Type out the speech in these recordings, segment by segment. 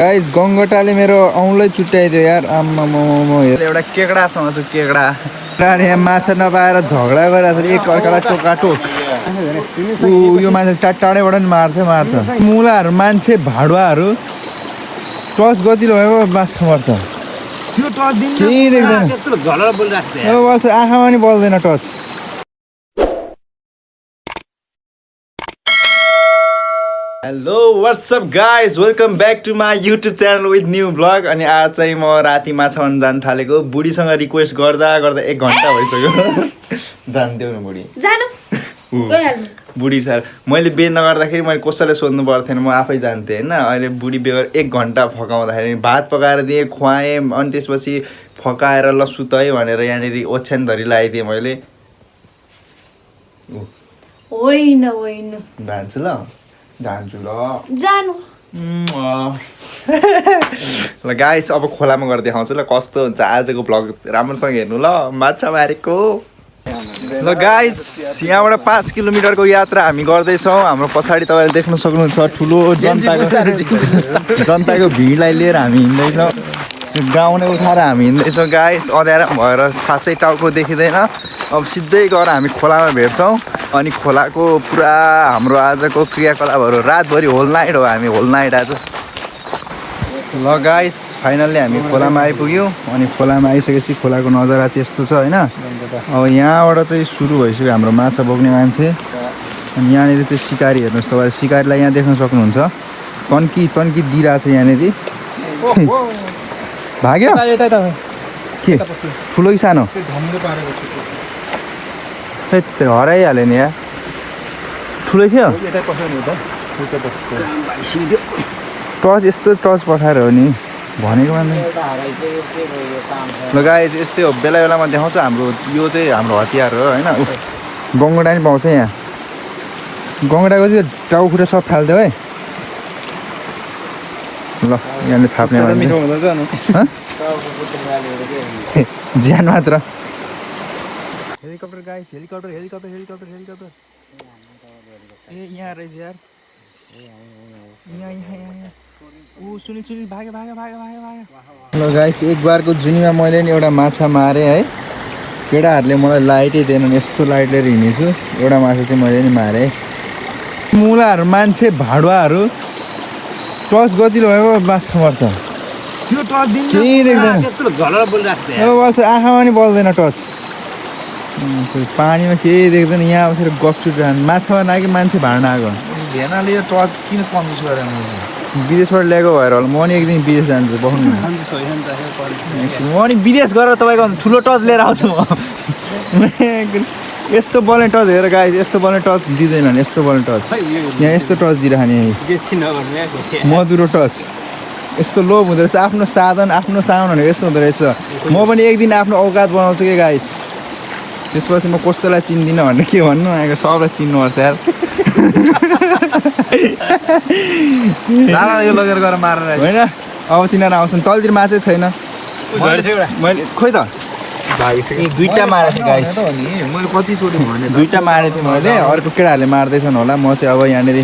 Guys गङ्गटाले मेरो औँलै चुट्याइदियो यार। आम्मा एउटा केकडा छु केकडा यहाँ माछा नपाएर झगडा गरिरहेको छ एक अर्कालाई टोकाटोक। यो माछा टाढाबाट नि मार्छ मुलाहरू मान्छे भाडुवाहरू टच गतिलो भएको माछा मर्छ। केही देख्दैन आँखामा नि बल्दैन टच। Hello what's up guys, welcome back to my YouTube channel with new blog. अनि आज चाहिँ म राति माछा मार्न जान थालेको। बुढीसँग रिक्वेस्ट गर्दा गर्दा 1 घन्टा भइसक्यो। जान्थ्यौ न बुढी बुढी सर मैले बे नगर्दाखेरि मैले कसैलाई सोध्नु पर्थेन, म आफै जान्थेँ होइन। अहिले बुढी बेगर 1 घन्टा फकाउँदाखेरि भात पकाएर दिएँ, खुवाएँ, अनि त्यसपछि फकाएर ल सुत है भनेर यहाँनिर ओछ्यान धरी लगाइदिएँ मैले। होइन होइन जान्छु ल जान्छु ल जानु ल गाइस, अब खोलामा गएर देखाउँछु ल कस्तो हुन्छ आजको भ्लग। राम्रोसँग हेर्नु ल माछा मारेको। ल गाइस, यहाँबाट 5 किलोमिटरको यात्रा हामी गर्दैछौँ। हाम्रो पछाडि तपाईँले देख्न सक्नुहुन्छ ठुलो जनताको भिडलाई लिएर हामी हिँड्दैछौँ। गाउँ नै उठाएर हामी हिँड्दैछौँ गाइस। अँध्यारो भएर खासै टाउको देखिँदैन। अब सिधै गएर हामी खोलामा भेट्छौँ। अनि खोलाको पुरा हाम्रो आजको क्रियाकलापहरू रातभरि होल नाइट हो। हामी होल नाइट आज। ल गाइस, फाइनल्ली हामी खोलामा आइपुग्यौँ। अनि खोलामा आइसकेपछि खोलाको नजारा चाहिँ यस्तो छ होइन। अब यहाँबाट चाहिँ सुरु भइसक्यो हाम्रो माछा बोक्ने मान्छे। अनि यहाँनिर चाहिँ सिकारी हेर्नुहोस्, तपाईँ सिकारीलाई यहाँ देख्न सक्नुहुन्छ। तन्की दिइरहेछ यहाँनिर। भाग्यो के ठुलो कि सानो हराइहाल्यो नि यहाँ। ठुलो थियो टच, यस्तो टच पठाएर हो नि भनेको मान्दै। ल गाइस, यस्तै हो, बेला बेलामा देखाउँछ हाम्रो। यो चाहिँ हाम्रो हतियार हो होइन। गङ्गडा नि पाउँछ यहाँ। गङ्गडाको चाहिँ टाउखुट्टा सब फाल्थ्यो है। ल यहाँले थाप्ने ज्यान मात्र। हेलिकप्टर गाइस, हेलिकप्टर ए यहाँ रहेछ यार। यहाँ सुनिल भाग्यो। ल गाइस, एक बारको जुनीमा मैले नि एउटा माछा मारेँ है। केटाहरूले मलाई लाइटै दिएनन्, यस्तो लाइट लिएर हिँडेछु। एउटा माछा चाहिँ मैले नि मारेँ। मुलाहरू मान्छे भाडुवाहरू टच गतिलो भएको माछा मर्छ। केही देख्दैन आँखामा नि बल्दैन टच। पानीमा केही देख्दैन। यहाँ बसेर गफसुट माछामा नआएको मान्छे भाड्न आएको। भेनाले यो टच किन कन्जुस गरेर विदेशबाट ल्याएको भएर होला। म नि एक दिन विदेश जान्छु बस्नु। म नि विदेश गएर तपाईँको ठुलो टच लिएर आउँछु म। यस्तो बल्ने टच हेर गाइस, यस्तो बल्ने टच दिँदैन। यस्तो बल्ने टच यहाँ यस्तो टच दिइरहने मधुरो टच। यस्तो लोभ हुँदो रहेछ। आफ्नो साधन आफ्नो सामान भनेको यस्तो हुँदो रहेछ। म पनि एक दिन आफ्नो औकात बनाउँछु कि गाइस। त्यसपछि म कसैलाई चिन्दिनँ भनेर के भन्नु आएको, सबलाई चिन्नुपर्छ यार। यो लगेर गएर मारेर होइन। अब तिनीहरू आउँछन्। तलतिर माछै छैन। मैले खोइ त दुईवटा मारेको थिएँ गाइस। मैले कतिचोटि भने 2टा मारेको थिएँ मैले। अर्को केटाहरूले मार्दैछन् होला। म चाहिँ अब यहाँनिर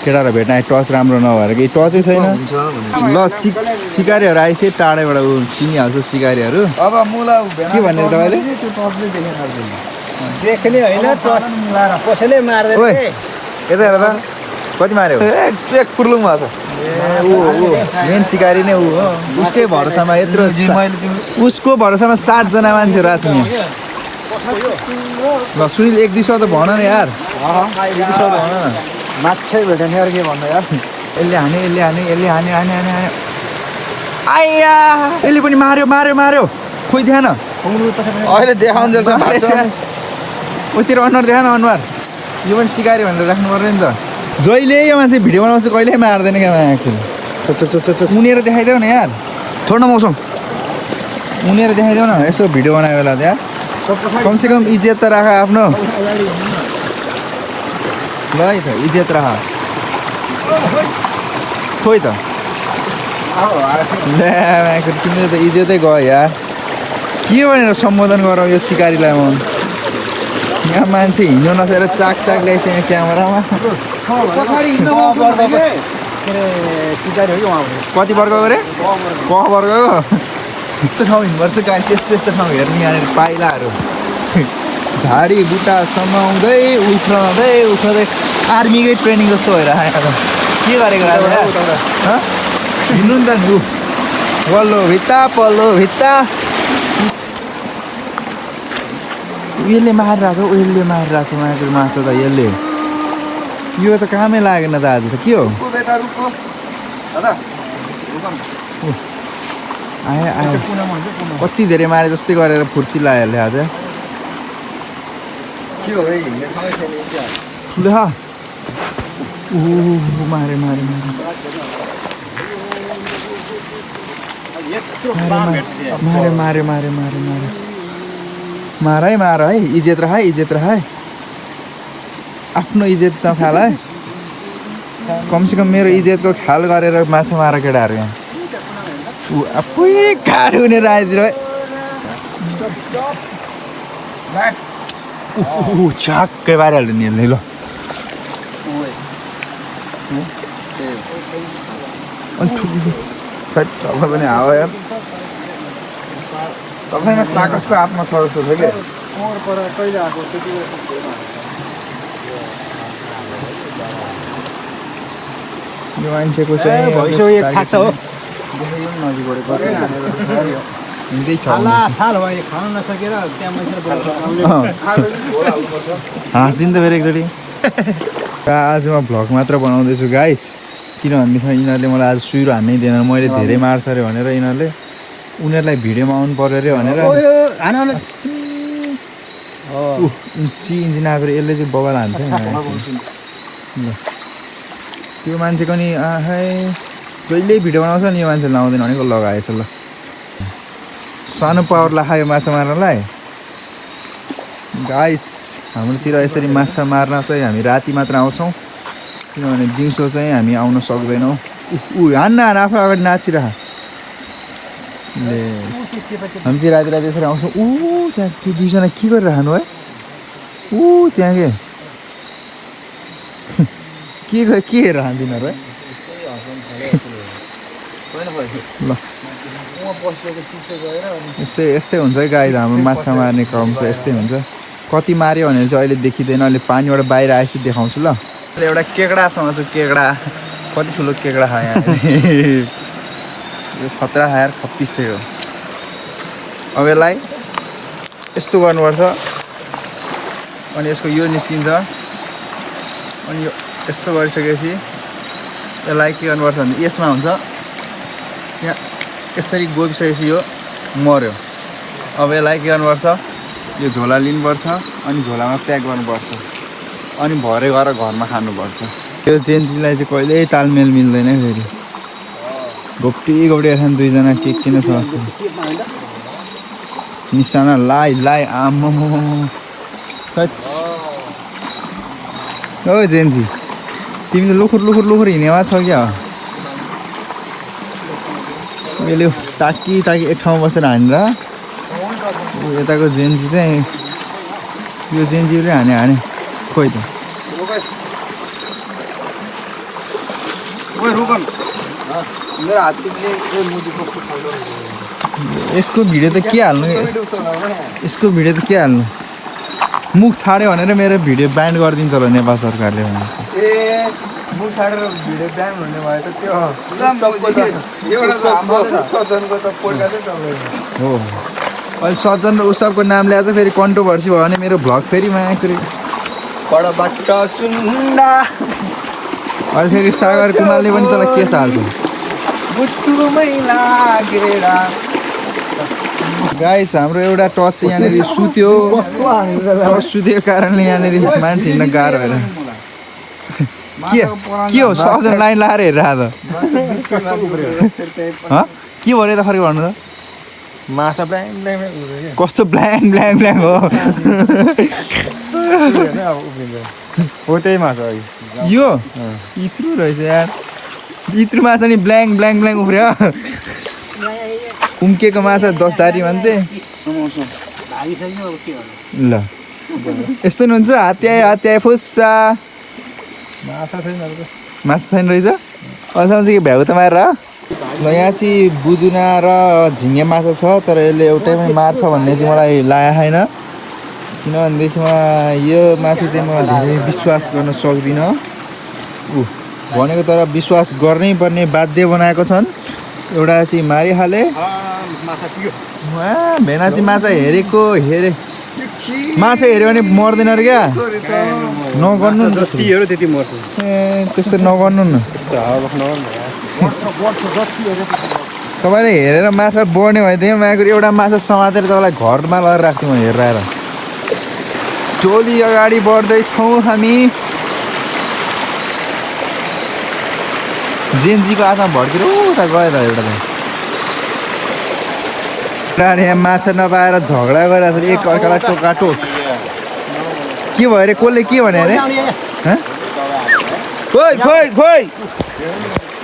केटाहरू भेट्न आएँ। टच राम्रो नभएर केही टचै छैन। ल सिकारीहरू आइसक्यो टाढैबाट। चिनिहाल्छु सिकारीहरू। अब मुला के भन्ने तपाईँले देख्ने होइन कसैले मार्दैन। यता हेर त कति मार्यो। एक पुर्लुङ भएको छ। मेन सिकारी नै ऊ हो। उसकै भरोसामा यत्रो उसको भरोसामा 7 जना मान्छेहरू आएको छ यहाँ। ल सुनिल 1-2 शब्द भन न यार। 1-2 शब्द भन न। माछै भेटेन यार, के भन्नु यार। यसले हाने आइया यसले पनि मार्यो। खोइ ध्यान अहिले देखाउँदैछ। उतिर अनुहार देखा न अनुहार। यो पनि सिकारी भनेर राख्नु पर्ने नि त। जहिले यो मान्छे भिडियो बनाउँछ कहिल्यै मार्दैन क्या मान्छे। उनीहरू देखाइदेऊ न यार। छोड्न मौसम उनीहरू देखाइदेऊ न यसो भिडियो बनाएको बेला यार। कमसेकम इज्जत त राख आफ्नो। ल है त इज्जत राख। खोइ त तिमीले त इज्जतै गयो यार। के भनेर सम्बोधन गरौँ यो सिकारीलाई म। यहाँ मान्छे हिँड्नु नसकेर चाक ल्याइछ यहाँ क्यामेरामा। के अरे टिचार हो कि उहाँ कति वर्गको रे क वर्गको यस्तो ठाउँ हिँड्नुपर्छ गाइस यस्तो यस्तो ठाउँ हेर्नु यहाँनिर पाइलाहरू झाडी बुट्टा समाउँदै उफ्राउँदै आर्मीकै ट्रेनिङ जस्तो भइरहेको के गरेको राजा हिँड्नु नि त नि वल्लो भित्ता पल्लो भित्ता यसले मारिरहेको छ यसले मारिरहेको छ माछा माछा त यसले यो त कामै लागेन त आज त के हो आयो आयो कति धेरै मारे जस्तै गरेर फुर्ती लाग्यो यसले आज ठुलो मारे मारे मारे मारे मार है इज्जत रह है आफ्नो इज्जत नखाल है कमसेकम मेरो इज्जतको ख्याल गरेर माछा मार केटाहरू यहाँ आफै काठ हुनेर आइदिएर छक्कै पारिहाल्यो नि यसले ल तपाईँ पनि हावा यार तपाईँमा साकसको आत्मा छ जस्तो छ क्या यो मान्छेको चाहिँ भैँसो एक छाक त हो खानु नसकेर त्यहाँ हाँस्दिनु त फेरि एकचोटि आज म भ्लग मात्र बनाउँदैछु गाइस किनभनेदेखि यिनीहरूले मलाई आज सुइरो हान्नै दिएन मैले धेरै मार्छ अरे भनेर यिनीहरूले उनीहरूलाई भिडियोमा आउनु पर्यो अरे भनेर इन्जिन आएर यसले चाहिँ बबाल हान्छ ल त्यो मान्छेको नि आहै जहिले भिडियो बनाउँछ नि यो मान्छे लाउँदैन भनेको लगाएछ ल सानो पावर लगायो माछा मार्नलाई गाइस हाम्रोतिर यसरी माछा मार्न चाहिँ हामी राति मात्र आउँछौँ किनभने दिउँसो चाहिँ हामी आउन सक्दैनौँ हान्न आफू अगाडि नाचिरह हामी चाहिँ राति राति यसरी आउँछौँ त्यहाँ त्यो दुईजना के गरिरहनु है त्यहाँ के हेरेर हान्दिनहरू है ल यस्तै हुन्छ है गाई हाम्रो माछा मार्ने क्रम चाहिँ यस्तै हुन्छ कति माऱ्यो भनेर चाहिँ अहिले देखिँदैन अहिले पानीबाट बाहिर आएपछि देखाउँछु ल एउटा केकडा समाउँछु केकडा कति ठुलो केकडा खायो यहाँ यो खतरा खाएर खप्पिसक्यो अब यसलाई यस्तो गर्नुपर्छ अनि यसको यो निस्किन्छ अनि यो यस्तो गरिसकेपछि यसलाई के गर्नुपर्छ भने यसमा हुन्छ यहाँ यसरी गोपिसकेपछि यो मऱ्यो अब यसलाई के गर्नुपर्छ यो झोला लिनुपर्छ अनि झोलामा प्याक गर्नुपर्छ अनि भरे गएर घरमा खानुपर्छ यो जेन्जीलाई चाहिँ कहिल्यै तालमेल मिल्दैन फेरि घोप्टी छन् दुईजना के किन छ निशाना लाइ आम्मा ओ जेन्जी तिमी त लुखुर हिँडेमा छौ क्या मैले ताकी एक ठाउँमा बसेर हानेर यताको जेन्जी चाहिँ यो जेन्जीले हाने खोइ त यसको भिडियो त के हाल्नु मुख छाड्यो भनेर मेरो भिडियो ब्यान गरिदिन्छ होला नेपाल सरकारले मुख छाडेर भिडियो ब्यान हुने भयो त त्यो हो अहिले सज्जन र उसबको नाम ल्याएर फेरि कन्ट्रोभर्सी भयो भने मेरो भ्लग फेरि मायाकुरी अहिले फेरि सागर कुमारले पनि तँलाई के हाल्छ गाइस हाम्रो एउटा टच यहाँनिर सुत्यो सुतेको कारणले यहाँनिर मान्छे हिँड्न गाह्रो भएर के हो सजन लाइन लाएर हेरेर के भयो त खरि भन्नु त माछा कस्तो ब्ल्याङ हो हो त्यही माछा यो इत्रु रहेछ यार इत्रु माछा नि ब्ल्याङ उफ्रियो उम्केको माछा 10 धारी भन्थे ल यस्तो नि हुन्छ हात्याए फुस्सा माछा छैन रहेछ असाउँछ कि भ्याउ त मारेर ल यहाँ चाहिँ बुदुना र झिङ्गे माछा छ तर यसले एउटै पनि मार्छ भन्ने चाहिँ मलाई लागेको छैन किनभनेदेखिमा यो माथि चाहिँ म धेरै विश्वास गर्न सक्दिनँ भनेको तर विश्वास गर्नै पर्ने बाध्य बनाएको छन् एउटा चाहिँ मारिहाले भेना चाहिँ माछा हेरेको माछा हेऱ्यो भने मर्दैन अरे क्या नगर्नु जति हेऱ्यो त्यति मर्छ ए त्यस्तो नगर्नु न तपाईँले हेरेर माछा बढ्ने भइदियो माको एउटा माछा समातेर तपाईँलाई घरमा लगेर राख्थ्यौँ म हेरेर आएर टोली अगाडि बढ्दैछौँ हामी जेनजीको आँखा भड्केर उता गयो त एउटा त यहाँ माछा नपाएर झगडा गरिरहेको छ एक अर्कालाई टोकाटोक के भयो अरे कसले के भने अरे खोइ खोइ खोइ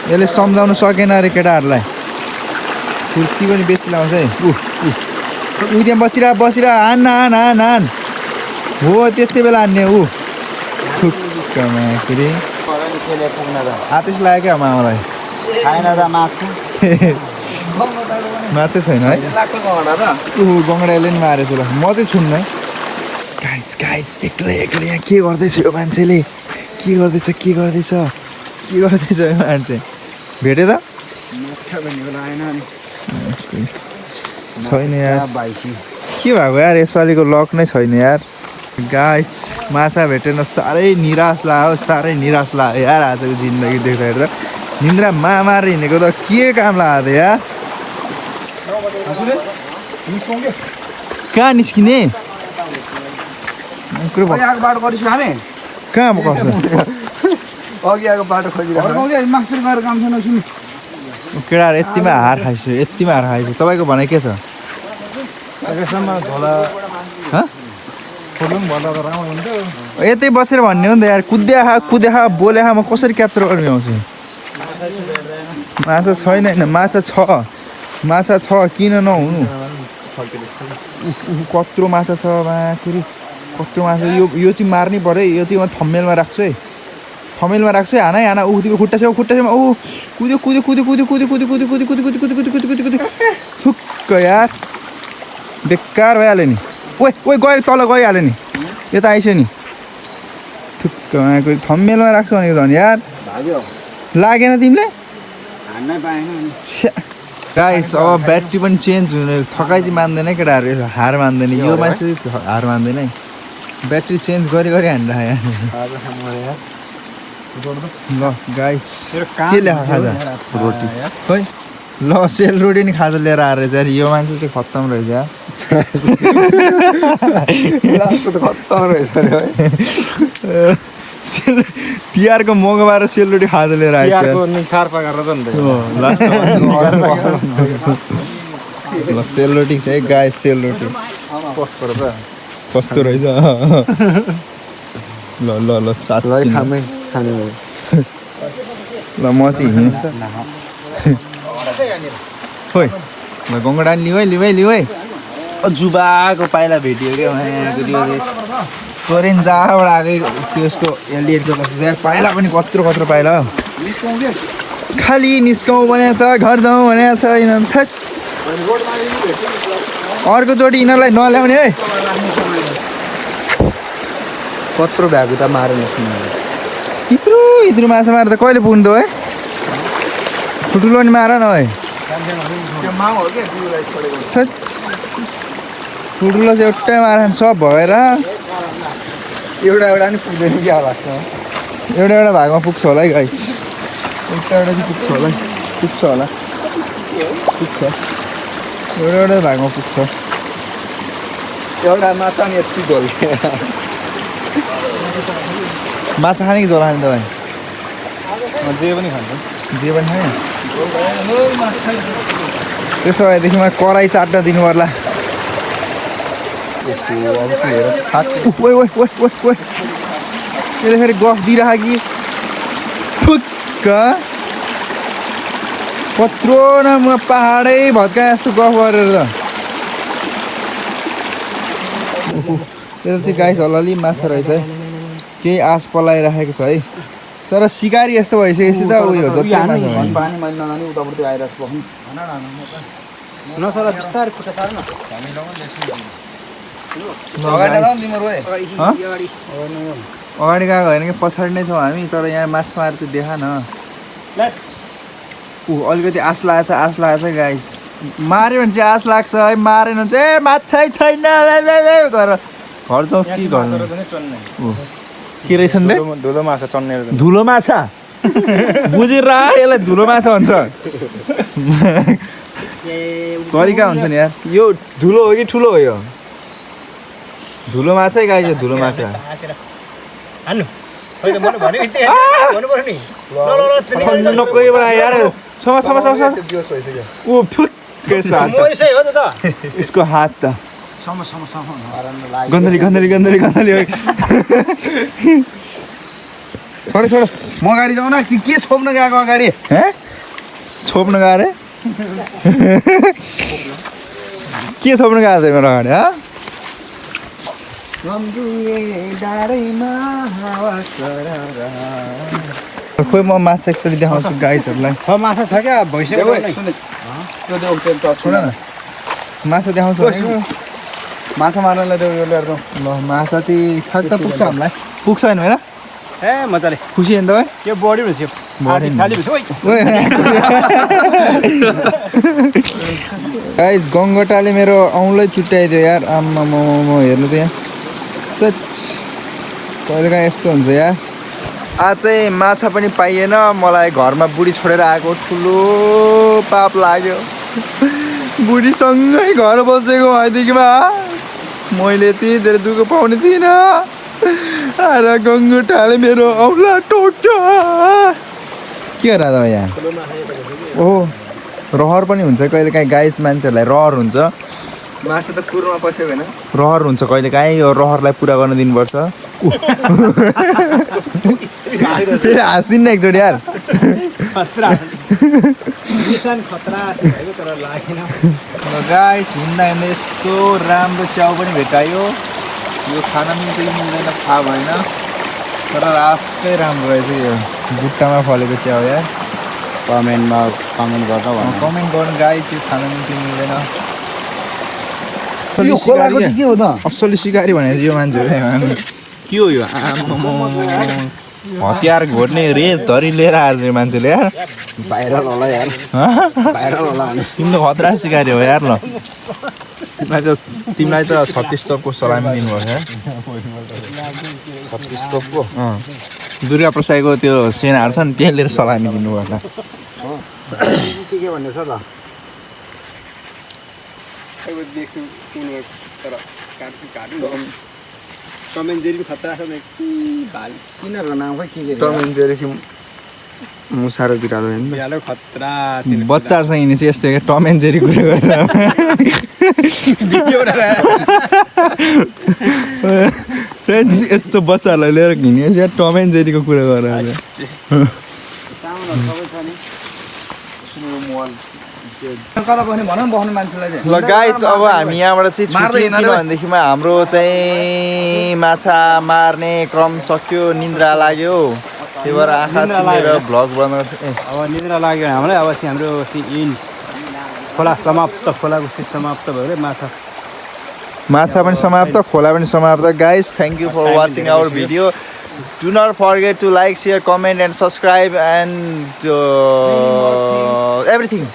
यसले सम्झाउनु सकेन अरे केटाहरूलाई फुर्ती पनि बेसी लाउँछ है ऊ त्यहाँ बसिरह हान हान हान हान हो त्यस्तै बेला हान्ने ऊ फेरि आतिस लाग्यो क्या मामालाई माछा छैन है गङ्गडाले नि मारेछु ल म चाहिँ छुन्न है गाइस एक्लै यहाँ के गर्दैछ यो मान्छेले के गर्दैछ यो मान्छे भेट्यो त छैन यार के भएको यार यसपालिको लक नै छैन यार गाइस माछा भेटेन साह्रै निराश लाग्यो यार आजको जिन्दगी देख्दाखेरि त निन्द्रा मारेर हिँडेको त के काम लाग्यो त यार कहाँ निस्किने कहाँ कस्तो अघि आएको बाटो खोजिरहेको केटाहरू यतिमा हार खाइछु तपाईँको भनाइ के छ यतै बसेर भन्ने हो नि त यार कुद्या बोले म कसरी क्याप्चर गर्नु आउँछु माछा छैन होइन माछा छ किन नहुनु कत्रो माछा छ माथि कत्रो माछा यो चाहिँ मार्नै पऱ्यो यो चाहिँ म थम्मेलमा राख्छु है हाना ऊ खुट्टा छेउ ऊ कुद्यो थुक्क यार बेकार भइहाल्यो नि ओइ गयो तल गइहाल्यो नि यता आइसक्यो नि थुक्क थम्मेलमा राख्छु भनेको झन् यार लागेन तिमीले गाइस अब ब्याट्री पनि चेन्ज हुने थकाइ चाहिँ मान्दैन केटाहरू हार मान्दैन यो मान्छे चाहिँ हार मान्दैन है ब्याट्री चेन्ज गरी हान्दा ल गाइस के ल्याएको खाजा रोटी खोइ ल सेलरोटी नि खाजा लिएर आएर चाहिँ यो मान्छे चाहिँ खत्तम रहेछ तिहारको मगबार सेलरोटी खाजा लिएर आएको ल सेलरोटी है गाइस सेलरोटी कस्तो रहेछ ल साथी ल म चाहिँ हिँड्छ खोइ ल गङ्गडा लिउ है जुबाको पाइला भेटियो क्या सोरेन जहाँबाट आएको त्यसको एलियनको यार पाइला पनि कत्रो पाइला खालि निस्काउँ भनेको छ घर जाउँ भनेको छ यिनीहरू अर्कोचोटि यिनीहरूलाई नल्याउने है कत्रो भ्याएको त मारेन इत्रु माछा मार्दा कहिले पुग्नु है ठुलो नि मार न है ठुलो चाहिँ एउटै मार सब भएर एउटा नि पुग्दैन क्या लाग्छ एउटा भागमा पुग्छ होला है गाइस एउटा चाहिँ पुग्छ होला एउटा भागमा पुग्छ एउटा माछा नि यति झोल माछा खाने कि झोल खाने तपाईँ जे पनि खान्छ त्यसो भएदेखिमा कराई चाट्न दिनु पर्ला यसले फेरि गफ दिइरह कि ठुक्क कत्रो न म पहाडै भत्का जस्तो गफ गरेर त यता चाहिँ गाइस अलि माछा रहेछ है केही आस पलाइराखेको छ है तर सिकारी यस्तो भइसकेपछि त उयो जति माछा भयो। पानी मैले नलाने उताबाट त्यो आइरहेको छ नसर बिस्तारै खुट्टा सार न अगाडि जाऊ तिम्रो रोए अगाडि गएको होइन कि पछाडि नै छौँ हामी तर यहाँ माछा मारेर चाहिँ देखा न अलिकति आश लागेको छ गाइस माऱ्यो भने चाहिँ आश लाग्छ है मारेन भने चाहिँ माछै छैन गरेर घर जाउँ के गर्नु के रहेछन् रे धुलो माछा चन्ने धुलो माछा बुझेर यसलाई धुलो माछा भन्छ तरिका हुन्छ नि यार यो धुलो हो कि ठुलो हो यो धुलो माछै गाइस धुलो माछा कोही बेला यार यसको हात त गन्दली छोड म अगाडि जाउँ न के छोप्न गएको अगाडि छोप्न गयो अरे के छोप्न गएको थियो मेरो अगाडि खोइ म माछा एकचोटि देखाउँछु गाइजहरूलाई माछा छ क्या भइसक्यो सुन न माछा देखाउँछु माछा मार्नलाई त्यो यो लिएर जाउँ ल माछा चाहिँ छ त पुग्छ हामीलाई पुग्छ होइन होइन ए मजाले खुसी होइन तपाईँ के बढी रहेछ खाली गाइस गङ्गटाले मेरो औँलै चुट्याइदियो यार आम्मा म हेर्नु त यहाँ कहिलेकाहीँ यस्तो हुन्छ यार आज चाहिँ माछा पनि पाइएन मलाई घरमा बुढी छोडेर आएको ठुलो पाप लाग्यो बुढीसँगै घर बसेको भएदेखिमा मैले त्यही धेरै दुःख पाउने थिइनँ आएर गङ्गटाले मेरो औँला टोक्छ के हो राधा यहाँ ओहो रहर पनि हुन्छ कहिलेकाहीँ गाइस मान्छेहरूलाई रहर हुन्छ माछा त कुरोमा पस्यो होइन रहर हुन्छ कहिलेकाहीँ यो रहरलाई पुरा गर्न दिनुपर्छ फेरि हाँस्दिन एकचोटि यार गाइस हिँड्दा हिँड्दा यस्तो राम्रो च्याउ पनि भेटायो यो खान मिल्छ कि मिल्दैन थाहा भएन तर रास्तै राम्रो रहेछ यो बुट्टामा फलेको च्याउ यार कमेन्ट गर्दा कमेन्ट गर्नु गाइस यो खान मिल्छ कि मिल्दैन यो खोलाको चाहिँ के हो त असली सिकारी भनेर यो मान्छे के हो यो हतियार घोट्ने धरी लिएर आएको मान्छेले यार भाइरल होला यार भाइरल होला तिम्रो खतरा सिकारी हो यार ल तिमीलाई त 36 तोपको सलामी दिनुभयो यार 36 तोपको दुर्गा प्रसादको त्यो सेनाहरू छ नि त्यही लिएर सलामी दिनुभयो होला के भन्ने छ त टम एन्ड जेरी खतरा छ किन नाम खै के टम एन्ड जेरी चाहिँ मुसारो बिरालो होइन बिरालो खतरा बच्चाहरूसँग हिँडेपछि यस्तै क्या टम एन्ड जेरी कुरा गरेर यस्तो बच्चाहरूलाई लिएर हिँडेपछि यार टम एन्ड जेरीको कुरा गरेर ल गाइज अब हामी यहाँबाट चाहिँ छुट्यौँ किनभनेदेखिमा हाम्रो चाहिँ माछा मार्ने क्रम सक्यो निन्द्रा लाग्यो त्यही भएर आँखा चिमेर भ्लग बनाउँछ अब निद्रा लाग्यो हामीलाई अब चाहिँ हाम्रो खोला समाप्त खोलाको समाप्त भयो अरे माछा पनि समाप्त खोला पनि समाप्त guys thank you for watching our video Do not forget to like, share, comment and subscribe and everything.